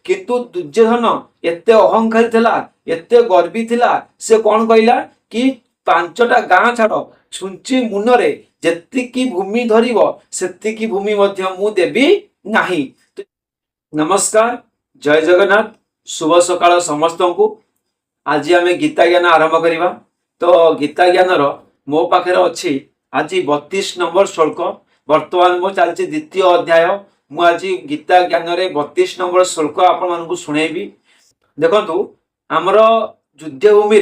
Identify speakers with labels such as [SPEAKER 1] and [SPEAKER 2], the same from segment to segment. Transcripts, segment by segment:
[SPEAKER 1] किंतु दुर्योधन एते अहंकारी थिला, एते गर्वी थिला, से कौन कहला कि पांचटा गाँ छाड़ छुंची मुनरे जेतिकी भूमि धरिब सेतिकी भूमि मध्य मु देबी नाही। नमस्कार, जय जगन्नाथ, शुभ सकाळ समस्त को। आज आम गीता ज्ञान आरंभ करवा। तो गीता ज्ञान मो पाखे अच्छी आज 32 नंबर श्लोक। वर्तमान मो चलती द्वितीय अध्याय। मु आज गीता ज्ञान 32 नंबर श्लोक आपण शुणेबी। देखु आमर युद्ध भूमि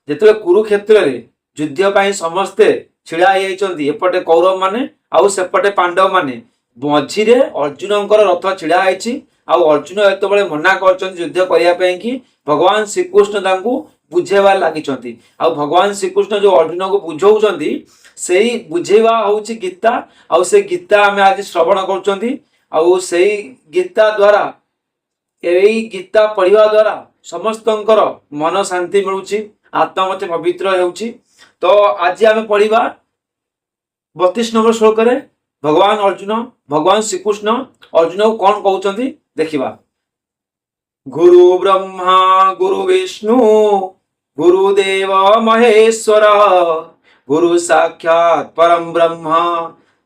[SPEAKER 1] जिते कुरुक्षेत्र रे युद्ध पाई समस्ते छिड़ा एपटे कौरव माने आउ सेपटे पांडव माने मझिरे अर्जुन रथ छिड़ा अर्जुन एतबे मना कर युद्ध करने कि भगवान श्रीकृष्ण बुझेबार लगी। भगवान श्रीकृष्ण जो अर्जुन को बुझाऊँ से बुझेवा हूँ गीता। आउ से गीता आम आज श्रवण कर गीता द्वारा यही गीता पढ़ा द्वारा समस्त मन शांति मिलूँ, आत्मा मत पवित्र हो। तो आज आम पढ़ा 32 नंबर श्लोक रे भगवान श्रीकृष्ण अर्जुन को कौन कहते देखा। गुरु ब्रह्मा गुरु विष्णु गुरुदेव महेश्वर गुरु साक्षात् परम ब्रह्म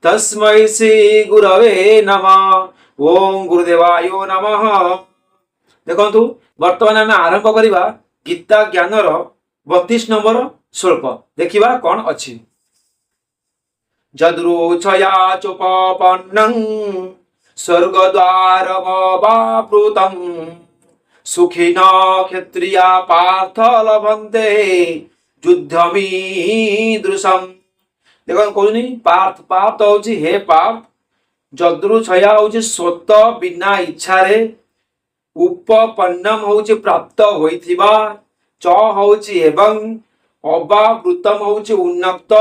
[SPEAKER 1] तस्मै श्री गुरवे नमः। ओम गुरुदेवाय नमः। देखु वर्तमान आम आरंभ करवा गीता ज्ञान 32 नंबर श्लोक। देखा कौन अच्छी। जद्रुच्छया चोपपन्नं स्वर्गद्वारमवाप्लुतं सुखिनो क्षत्रिया पार्थ लभन्ते युद्धमीदृशम्। देखो कहनी पार्थ पार्थ होची हे पार्थ। जद्रुच्छया होची स्वत बिना इच्छा रे, उपपन्नम होची प्राप्त होइथिबा, च होची एवं, अवाप्लुतम होची उन्नत,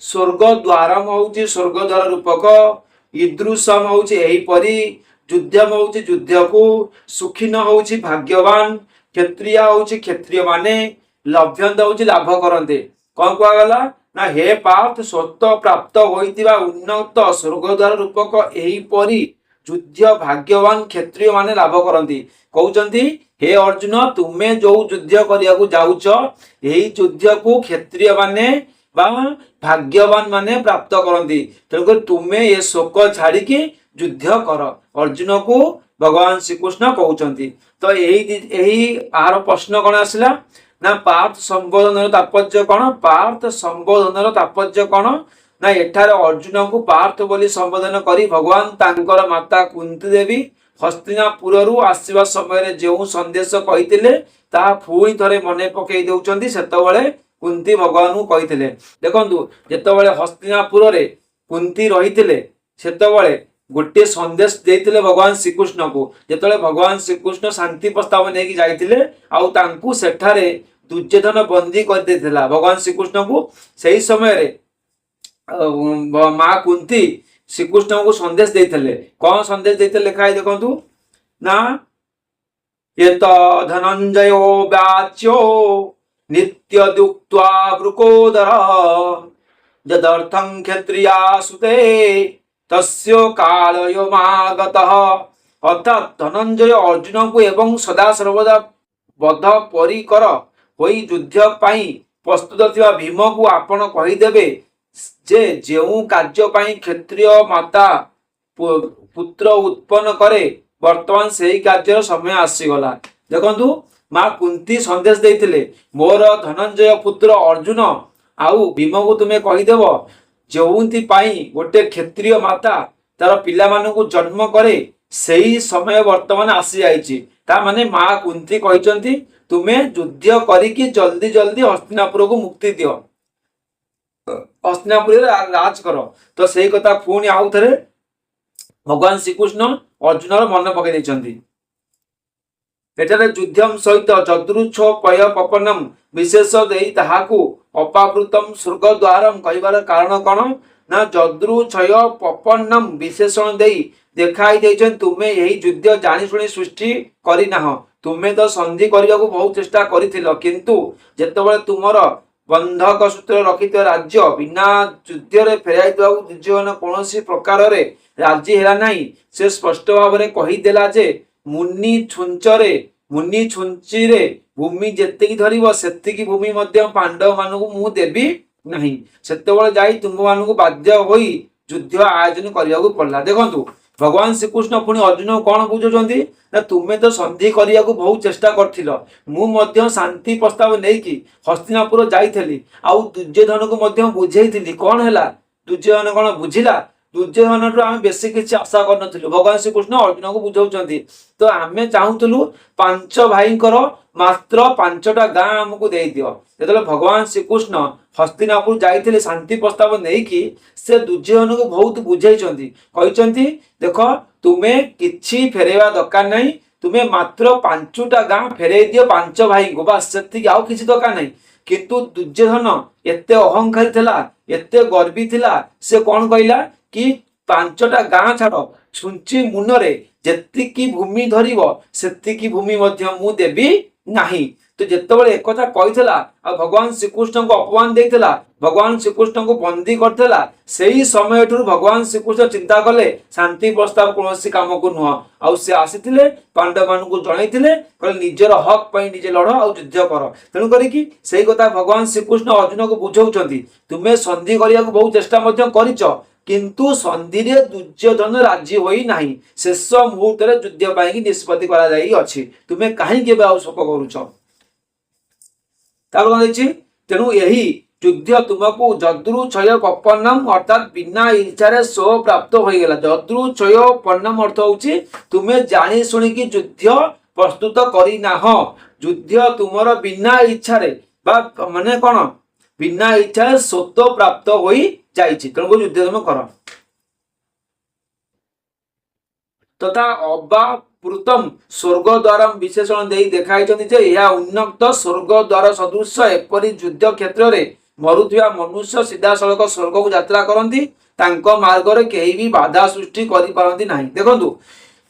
[SPEAKER 1] स्वर्ग द्वारम होची स्वर्ग द्वार रूपक, ईदृशम होची एहीपरि, युद्धम होची युद्ध को, सुखिन होची भाग्यवान, क्षत्रिय होची क्षत्रिय माने, लभ्यंत होची लाभ करते। कौन कहगला ना हे पार्थ स्वत प्राप्त होइतिबा उन्नत स्वर्ग द्वार रूपक एहीपरि युद्ध भाग्यवान क्षत्रिय माने लाभ करती। कहउचंती हे अर्जुन तुमे जो युद्ध करिया को जाउछ एही युद्ध को क्षत्रिय माने बा भाग्यवान माने प्राप्त करती। तेणुकर तुमे ये शोक छाड़ी युद्ध कर अर्जुन को भगवान श्रीकृष्ण कहउचंती। तो यही आर प्रश्न कौन आसला ना पार्थ संबोधन तात्पर्य कौन। पार्थ संबोधन तात्पर्य कौन ना एठार अर्जुन को पार्थ बोली संबोधन करी भगवान तांकर माता कुंती देवी हस्तिनापुर आसवा समय जो संदेश कही पुणी थे मन पकई दौरान से कुंती भगवान को कही। देखु जितेबाला हस्तिनापुर रे कुंती रही से गोटे संदेश देते भगवान श्रीकृष्ण को। जिते भगवान श्रीकृष्ण शांति प्रस्ताव नहीं जाते सेठारे दुर्योधन बंदी कर देथिला भगवान श्रीकृष्ण को। सही समय माँ कुंती श्रीकृष्ण को संदेश देते। कौन संदेश देते लिखा है देखु ना यत धनंजयो वाच्यो नित्य दुक्त्वा वृकोदर यदर्थं क्षत्रिया सुते तस्य कालयमागतः। अर्थात धनंजय अर्जुन को एवं सदा सर्वदा बद्ध परिकर होई युद्ध पाई प्रस्तुत थिबा भीम को आपण कहीदेवे जे जो कार्य पाई क्षत्रिय माता पुत्र उत्पन्न करे वर्तमान से कार्य समय आसीगला। देखु माँ कुंती संदेश देते मोर धनंजय पुत्र अर्जुन आउ भीम को तुम्हें कहीदेव जो गोटे क्षत्रिय माता तार पिला मानू जन्म करे सही समय वर्तमान आसी जाइए। माने माँ कुंती कहते तुम्हें युद्ध करी जल्दी जल्दी हस्तिनापुर को मुक्ति दियो, हस्तिनापुर राज कर। तो सही कथा पुणी आउ थे भगवान श्रीकृष्ण अर्जुन मन पकई देछंती। एठारे युद्धम सहित जदृच्छोपय पपनम विशेष देई ताहाकू अपावृतम स्वर्ग द्वारम कहिबार कारण कौन ना जदृच्छय पपनम विशेषण देई देखाई देछन तुमे यही युद्ध जानी शुणी सृष्टि करी नाह। तुमे तो संधि करने को बहुत चेष्टा करिथिल किंतु जेतेबेले तुमर बंधक सूत्र रखिथ राज्य बिना युद्ध रे फेराई देबाकू दुर्योधन कौन प्रकार रे राजी हेला नहीं। से स्पष्ट भाव में कहीदेला जे ମୁନି ଛୁଞ୍ଚିରେ ଭୂମି ଯେତିକି ଧରିବ ସେତିକି ଭୂମି ମଧ୍ୟ ପାଣ୍ଡବ ମାନଙ୍କୁ ମୁଁ ଦେବି ନାହିଁ। ସେତେବେଳେ ଯାଇ ତୁମମାନଙ୍କୁ ବାଧ୍ୟ ହୋଇ ଯୁଦ୍ଧ ଆୟୋଜନ କରିବାକୁ ପଡିଲା। ଦେଖନ୍ତୁ ଭଗବାନ ଶ୍ରୀକୃଷ୍ଣ ପୁଣି ଅର୍ଜୁନକୁ କଣ ବୁଝଉଛନ୍ତି ନା ତୁମେ ତ ସନ୍ଧି କରିବାକୁ ବହୁତ ଚେଷ୍ଟା କରିଥିଲ, ମୁଁ ମଧ୍ୟ ଶାନ୍ତି ପ୍ରସ୍ତାବ ନେଇକି ହସ୍ତିନାପୁର ଯାଇଥିଲି, ଆଉ ଦୁର୍ଯ୍ୟୋଧନକୁ ମଧ୍ୟ ବୁଝେଇଥିଲି, କଣ ହେଲା? ଦୁର୍ଯ୍ୟୋଧନ କଣ ବୁଝିଲା? ଦୁର୍ଯ୍ୟୋଧନଠୁ ଆମେ ବେଶୀ କିଛି ଆଶା କରିନଥିଲୁ। ଭଗବାନ ଶ୍ରୀକୃଷ୍ଣ ଅର୍ଜୁନକୁ ବୁଝାଉଛନ୍ତି ତ ଆମେ ଚାହୁଁଥିଲୁ 5 ଭାଇଙ୍କର ମାତ୍ର 5ଟା ଗାଁ ଆମକୁ ଦେଇଦିଅ। ଯେତେବେଳେ ଭଗବାନ ଶ୍ରୀକୃଷ୍ଣ ହସ୍ତିନାପୁର ଯାଇଥିଲେ ଶାନ୍ତି ପ୍ରସ୍ତାବ ନେଇକି, ସେ ଦୁର୍ଯ୍ୟୋଧନକୁ ବହୁତ ବୁଝେଇଛନ୍ତି, କହିଛନ୍ତି ଦେଖ ତୁମେ କିଛି ଫେରେଇବା ଦରକାର ନାହିଁ, ତୁମେ ମାତ୍ର 5ଟା ଗାଁ ଫେରେଇ ଦିଅ 5 ଭାଇଙ୍କୁ, ବାସ୍ ସେତିକି, ଆଉ କିଛି ଦରକାର ନାହିଁ। କିନ୍ତୁ ଦୁର୍ଯ୍ୟୋଧନ ଏତେ ଅହଂକାରୀ ଥିଲା, ଏତେ ଗର୍ବୀ ଥିଲା, ସେ କଣ କହିଲା କି 5ଟା ଗାଁ ଛାଡ, ଛୁଞ୍ଚି ମୁନରେ ଯେତିକି ଭୂମି ଧରିବ ସେତିକି ଭୂମି ମଧ୍ୟ ମୁଁ ଦେବି ନାହିଁ। ତ ଯେତେବେଳେ ଏକଥା କହିଥିଲା ଆଉ ଭଗବାନ ଶ୍ରୀକୃଷ୍ଣଙ୍କୁ ଅପମାନ ଦେଇଥିଲା, ଭଗବାନ ଶ୍ରୀକୃଷ୍ଣଙ୍କୁ ବନ୍ଦୀ କରିଥିଲା, ସେଇ ସମୟଠାରୁ ଭଗବାନ ଶ୍ରୀକୃଷ୍ଣ ଚିନ୍ତା କଲେ ଶାନ୍ତି ପ୍ରସ୍ତାବ କୌଣସି କାମକୁ ନୁହଁ। ଆଉ ସେ ଆସିଥିଲେ ପାଣ୍ଡବ ମାନଙ୍କୁ ଜଣାଇଥିଲେ, କହିଲେ ନିଜର ହକ୍ ପାଇଁ ନିଜେ ଲଢ ଆଉ ଯୁଦ୍ଧ କର। ତେଣୁ କରିକି ସେଇ କଥା ଭଗବାନ ଶ୍ରୀକୃଷ୍ଣ ଅର୍ଜୁନକୁ ବୁଝାଉଛନ୍ତି, ତୁମେ ସନ୍ଧି କରିବାକୁ ବହୁତ ଚେଷ୍ଟା ମଧ୍ୟ କରିଛ, କିନ୍ତୁ ସନ୍ଧିରେ ଦୁର୍ଯ୍ୟୋଧନ ରାଜି ହୋଇ ନାହିଁ, ଶେଷ ମୁହୂର୍ତ୍ତରେ ଯୁଦ୍ଧ ପାଇଁ ନିଷ୍ପତ୍ତି କରାଯାଇଅଛି, ତୁମେ କାହିଁକି ଏବେ ଆଉ ଶୋକ କରୁଛ? ତାପରେ କଣ ହେଇଛି? ତେଣୁ ଏହି ଯୁଦ୍ଧ ତୁମକୁ ଯଦୃଚ୍ଛୟୋପନ୍ନମ ଅର୍ଥାତ୍ ବିନା ଇଚ୍ଛାରେ ସୋ ପ୍ରାପ୍ତ ହୋଇଗଲା। ଯଦୃଚ୍ଛୟୋପନ୍ନମ ଅର୍ଥ ହଉଛି ତୁମେ ଜାଣି ଶୁଣିକି ଯୁଦ୍ଧ ପ୍ରସ୍ତୁତ କରିନାହଁ, ଯୁଦ୍ଧ ତୁମର ବିନା ଇଚ୍ଛାରେ ବା ମାନେ କଣ ବିନା ଇଚ୍ଛାରେ ସ୍ୱତ ପ୍ରାପ୍ତ ହୋଇ ଯାଇଛି, ତେଣୁ ଯୁଦ୍ଧ ତମେ କର। ତଥା ଅବାପୃତମ ସ୍ୱର୍ଗ ଦ୍ୱାର ବିଶେଷଣ ଦେଇ ଦେଖାଇଛନ୍ତି ଯେ ଏହା ଉନ୍ନକ୍ତ ସ୍ୱର୍ଗ ଦ୍ୱାର ସଦୃଶ। ଏପରି ଯୁଦ୍ଧ କ୍ଷେତ୍ରରେ ମରୁଥିବା ମନୁଷ୍ୟ ସିଧାସଳଖ ସ୍ୱର୍ଗକୁ ଯାତ୍ରା କରନ୍ତି, ତାଙ୍କ ମାର୍ଗରେ କେହି ବି ବାଧା ସୃଷ୍ଟି କରିପାରନ୍ତି ନାହିଁ। ଦେଖନ୍ତୁ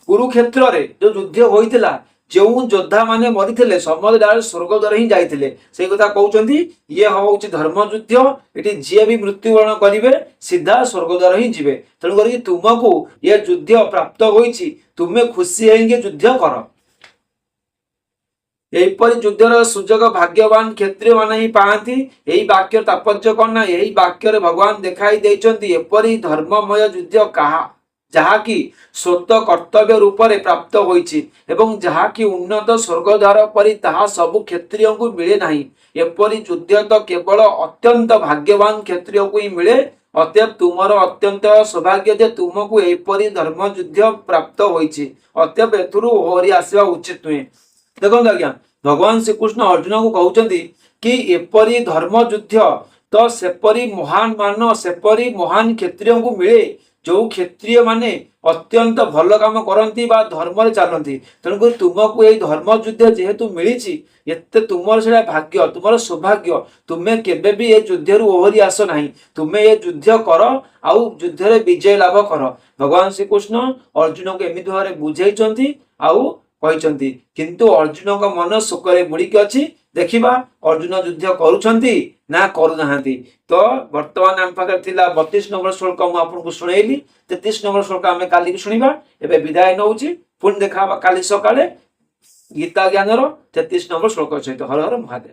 [SPEAKER 1] କୁରୁକ୍ଷେତ୍ରରେ ଯୋଉ ଯୁଦ୍ଧ ହୋଇଥିଲା, ଯେଉଁ ଯୋଦ୍ଧା ମାନେ ମରିଥିଲେ ସମସ୍ତେ ଡାଇରେକ୍ଟ ସ୍ୱର୍ଗ ଦ୍ୱାର ହିଁ ଯାଇଥିଲେ, ସେଇ କଥା କହୁଛନ୍ତି ଇଏ ହଉଛି ଧର୍ମ ଯୁଦ୍ଧ, ଏଠି ଯିଏ ବି ମୃତ୍ୟୁବରଣ କରିବେ ସିଧା ସ୍ୱର୍ଗ ଦ୍ୱାର ହିଁ ଯିବେ। ତେଣୁ କରିକି ତୁମକୁ ଏ ଯୁଦ୍ଧ ପ୍ରାପ୍ତ ହୋଇଛି, ତୁମେ ଖୁସି ହେଇକି ଯୁଦ୍ଧ କର। ଏହିପରି ଯୁଦ୍ଧର ସୁଯୋଗ ଭାଗ୍ୟବାନ କ୍ଷତ୍ରିୟ ମାନେ ହିଁ ପାଆନ୍ତି। ଏହି ବାକ୍ୟର ତାତ୍ପର୍ଯ୍ୟ କଣ ନା, ଏହି ବାକ୍ୟରେ ଭଗବାନ ଦେଖାଇ ଦେଇଛନ୍ତି ଏପରି ଧର୍ମମୟ ଯୁଦ୍ଧ ଯାହାକି ସ୍ୱତ କର୍ତ୍ତବ୍ୟ ରୂପରେ ପ୍ରାପ୍ତ ହୋଇଛି ଏବଂ ଯାହାକି ଉନ୍ନତ ସ୍ୱର୍ଗଦ୍ୱାର ପରି ତାହା ସବୁ କ୍ଷତ୍ରିୟଙ୍କୁ ମିଳେ ନାହିଁ। ଏପରି ଯୁଦ୍ଧ ତ କେବଳ ଅତ୍ୟନ୍ତ ଭାଗ୍ୟବାନ କ୍ଷତ୍ରିୟକୁ ହିଁ ମିଳେ। ଅତଏବ ତୁମର ଅତ୍ୟନ୍ତ ସୌଭାଗ୍ୟ ଯେ ତୁମକୁ ଏପରି ଧର୍ମ ଯୁଦ୍ଧ ପ୍ରାପ୍ତ ହୋଇଛି, ଅତଏବ ଏଥିରୁ ଓହରି ଆସିବା ଉଚିତ ନୁହେଁ। ଦେଖନ୍ତୁ ଆଜ୍ଞା, ଭଗବାନ ଶ୍ରୀକୃଷ୍ଣ ଅର୍ଜୁନକୁ କହୁଛନ୍ତି କି ଏପରି ଧର୍ମ ଯୁଦ୍ଧ ତ ସେପରି ମହାନ କ୍ଷତ୍ରିୟଙ୍କୁ ମିଳେ ଯୋଉ କ୍ଷତ୍ରିୟ ମାନେ ଅତ୍ୟନ୍ତ ଭଲ କାମ କରନ୍ତି ବା ଧର୍ମରେ ଚାଲନ୍ତି। ତେଣୁକରି ତୁମକୁ ଏଇ ଧର୍ମ ଯୁଦ୍ଧ ଯେହେତୁ ମିଳିଛି, ଏତେ ତୁମର ସେଇଟା ଭାଗ୍ୟ, ତୁମର ସୌଭାଗ୍ୟ, ତୁମେ କେବେ ବି ଏ ଯୁଦ୍ଧରୁ ଓହରି ଆସ ନାହିଁ, ତୁମେ ଏ ଯୁଦ୍ଧ କର ଆଉ ଯୁଦ୍ଧରେ ବିଜୟ ଲାଭ କର। ଭଗବାନ ଶ୍ରୀକୃଷ୍ଣ ଅର୍ଜୁନକୁ ଏମିତି ଭାବରେ ବୁଝେଇଛନ୍ତି ଆଉ କହିଛନ୍ତି, କିନ୍ତୁ ଅର୍ଜୁନଙ୍କ ମନ ଶୋକରେ ବୁଡିକି ଅଛି। ଦେଖିବା ଅର୍ଜୁନ ଯୁଦ୍ଧ କରୁଛନ୍ତି ନା କରୁନାହାନ୍ତି। ତ ବର୍ତ୍ତମାନ ଆମ ପାଖରେ ଥିଲା 32 ନମ୍ବର ଶ୍ଲୋକ, ମୁଁ ଆପଣଙ୍କୁ ଶୁଣେଇଲି। 33 ନମ୍ବର ଶ୍ଲୋକ ଆମେ କାଲିକି ଶୁଣିବା। ଏବେ ବିଦାୟ ନଉଛି, ପୁଣି ଦେଖା ହବା କାଲି ସକାଳେ ଗୀତା ଜ୍ଞାନର 33 ନମ୍ବର ଶ୍ଲୋକ ସହିତ। ହର ହର ମହାଦେବ।